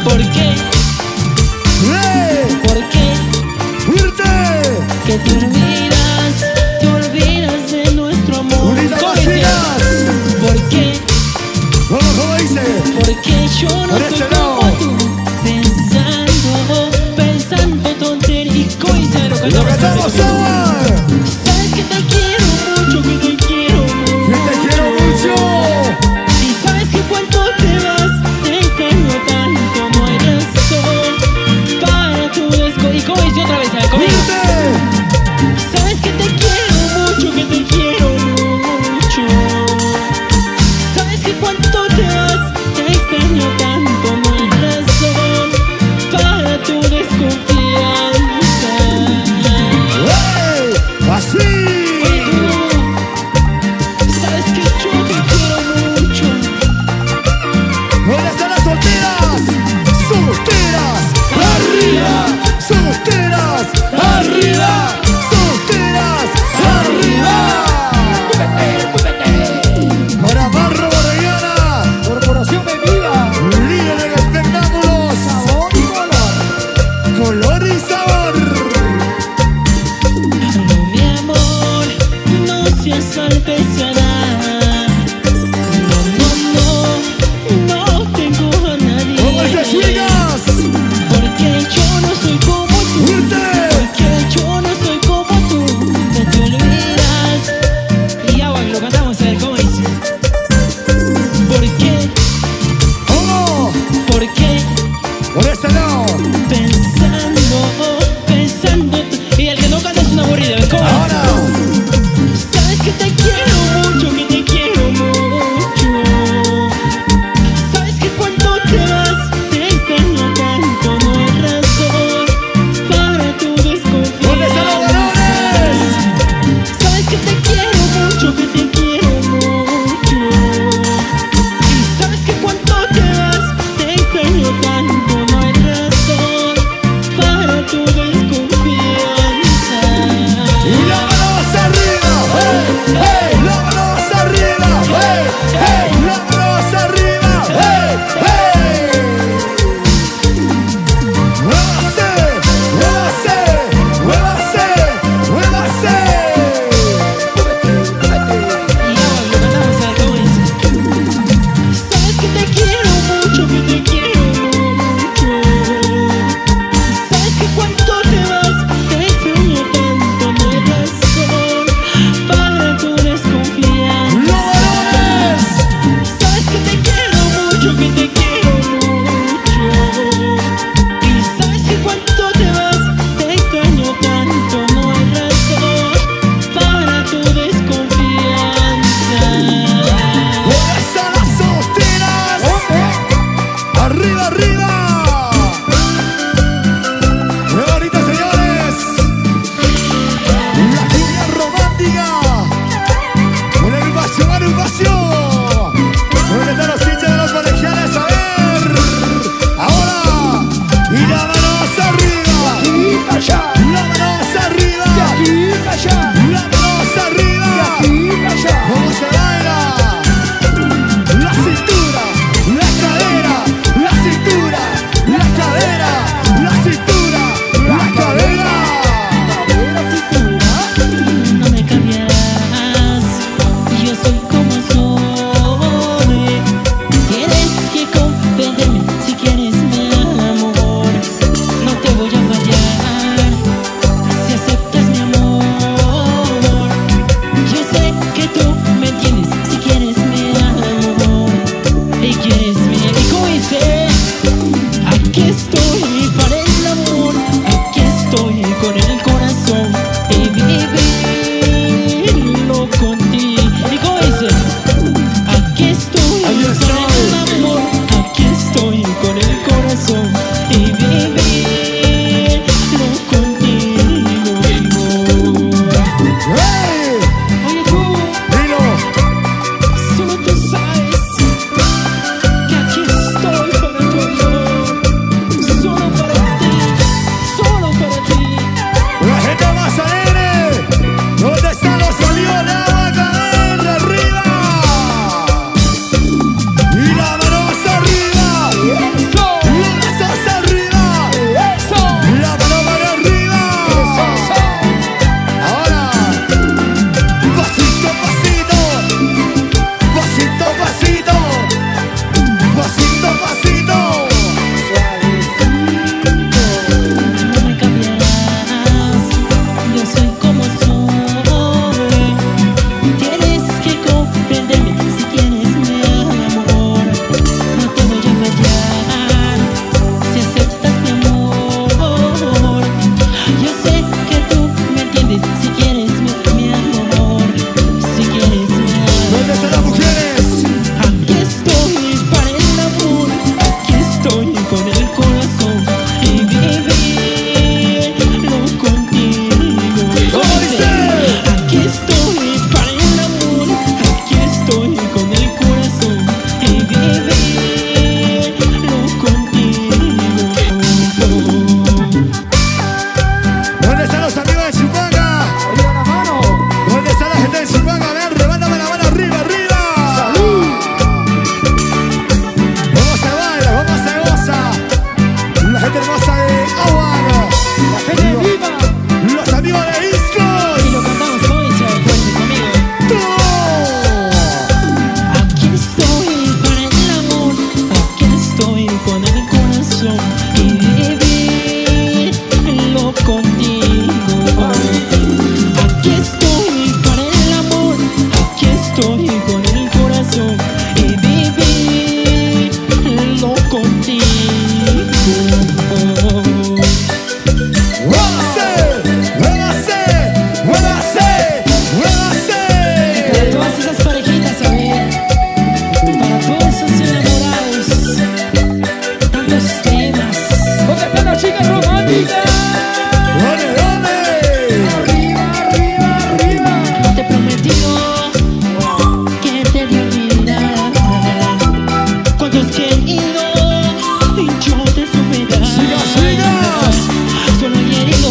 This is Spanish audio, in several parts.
¿Por qué? ¿Por qué? Que te olvidas de nuestro amor. ¿Por qué? Porque yo no soy como tú, pensando tontería. Y coisa lo que estamos sabes que te quiero mucho, que te quiero mucho. Y sabes que cuando te vas, te extraño tanto, no hay razón para tu desco. Y coisa otra vez, ¿sabes? Conmigo. Sabes que te quiero mucho, que te quiero mucho. Sabes que cuando te vas, te extraño tanto, no hay razón para tu desconfianza. Así. Oye tú, sabes que yo te quiero mucho. ¿Dónde están las solteras? ¡Solteras! ¡Arriba! ¡Solteras! ¡Arriba! ¡Solteras! ¡Arriba! Para Barro Borellana, Corporación Bebida, líder en espectáculos, sabor y color. color y sabor. No, mi amor, no seas artesanal. No tengo a nadie. ¿Cómo estás, chicas? Porque yo no soy como tú. Porque yo no soy como tú. Te olvidas. Y ya, bueno, lo cantamos a ver cómo dice. ¿Por qué? ¿Cómo? ¿Por qué? Por ese lado. Pensando. Y el que no canta es una aburrida. ¿Ves cómo dice? Ahora. Sabes que te quiero mucho, que te quiero mucho. Sabes que cuando te vas, te extraño tanto, no hay razón para tu desconfianza. ¿Dónde están los varones? Sabes que te quiero mucho, que te quiero mucho. Y sabes que cuando te vas, te extraño tanto, no hay razón para tu desconfianza. Y la manos arriba. ¡Hey! ¡Hey! La manos arriba. ¡Hey! ¡Hey! La manos arriba. ¡Hey! ¡Hey! ¡Muévase! ¡Muévase! ¡Muévase! ¡Muévase! Y ahora lo cantamos a ver cómo dice. Sabes que te quiero mucho, que te quiero mucho. Sabes que cuando te vas, te extraño tanto, no hay razón para tu desconfianza. ¡Los varones! Sabes que te quiero mucho, que te quiero mucho. Y sabes que cuando te vas, te extraño tanto, no hay razón para tu desconfianza. ¿Dónde están las solteras? ¡Arriba, arriba! ¡Qué bonito, señores! La cumbia romántica. Una agrupación. ¿Dónde están los hinchas de los colegiales? A ver. Ahora. Y la manos arriba. Y allá, La manos arriba. y allá, La manos arriba. y allá. ¿Cómo se baila? La cintura, la cadera, la cintura, la cadera, la cintura, la cadera. No me cambiarás, yo soy como soy. Tienes que comprenderme si quieres mi amor. No te voy a fallar si aceptas mi amor. Yo sé que tú me entiendes si quieres mi amor. Y quieres mi amor. Y como dice, aquí estoy para el amor. Aquí estoy con el corazón y vivirlo contigo. Y como dice, aquí estoy con el amor. Aquí estoy con el corazón y vivirlo contigo. ¡Hey! Oye tú, Dilo. solo tú sabes que aquí estoy para tu amor. Solo para ti, solo para ti. La gente más alegre. ¿Dónde están los salidos de agua? ¡Cadera arriba! Y la manos arriba. Eso. tus temas. ¿Dónde están las chicas románticas? ¿Dónde? Arriba, arriba, arriba. Te he prometido que te de olvidar. Cuando has querido y yo te supe dar. Sigas. Solo he herido,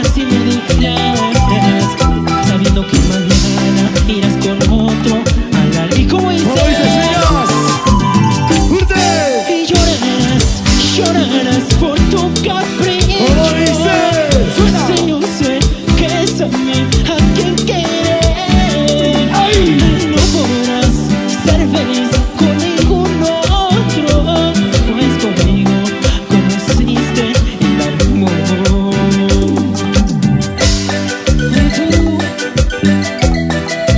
así me dejarás, sabiendo que mañana irás con otro a la ley. ¿Cómo dice? ¿Cómo dice, sigas? ¡Urte! Y llorarás por tu capricho. ¿Cómo dice? Suena. Sí, yo sé que es a mí a quien quieres. ¡Ay! No podrás ser feliz con ningún otro, pues conmigo conociste el amor.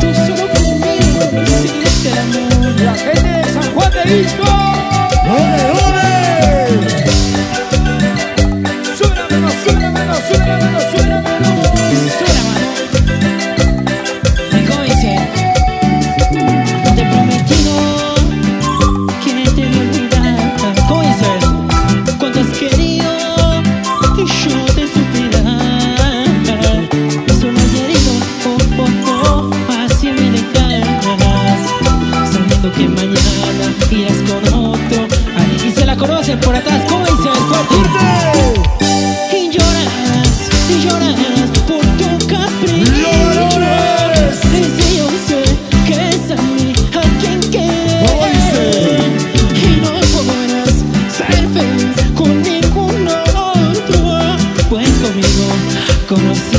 Tú solo conmigo conociste el amor. La gente de San Juan de Disco. ¿Dónde? Suénamelo, suénamelo, suénamelo, suénamelo. Suena, mano. ¿Y cómo dice? Te he prometido que te voy a olvidar. ¿Cómo dice? Cuando has querido y yo te supe dar. Solo he herido, así me dejarás, sabiendo que mañana irás con otro. Y se la conocen por atrás. ¿Cómo dice? El fuerte. ¡Urte! Y llorarás por tu capricho. ¡Llorarás! Y si yo sé que es a mí a quien ¿Cómo dice? quieres. Y no podrás ser feliz con ningún otro, pues conmigo conocí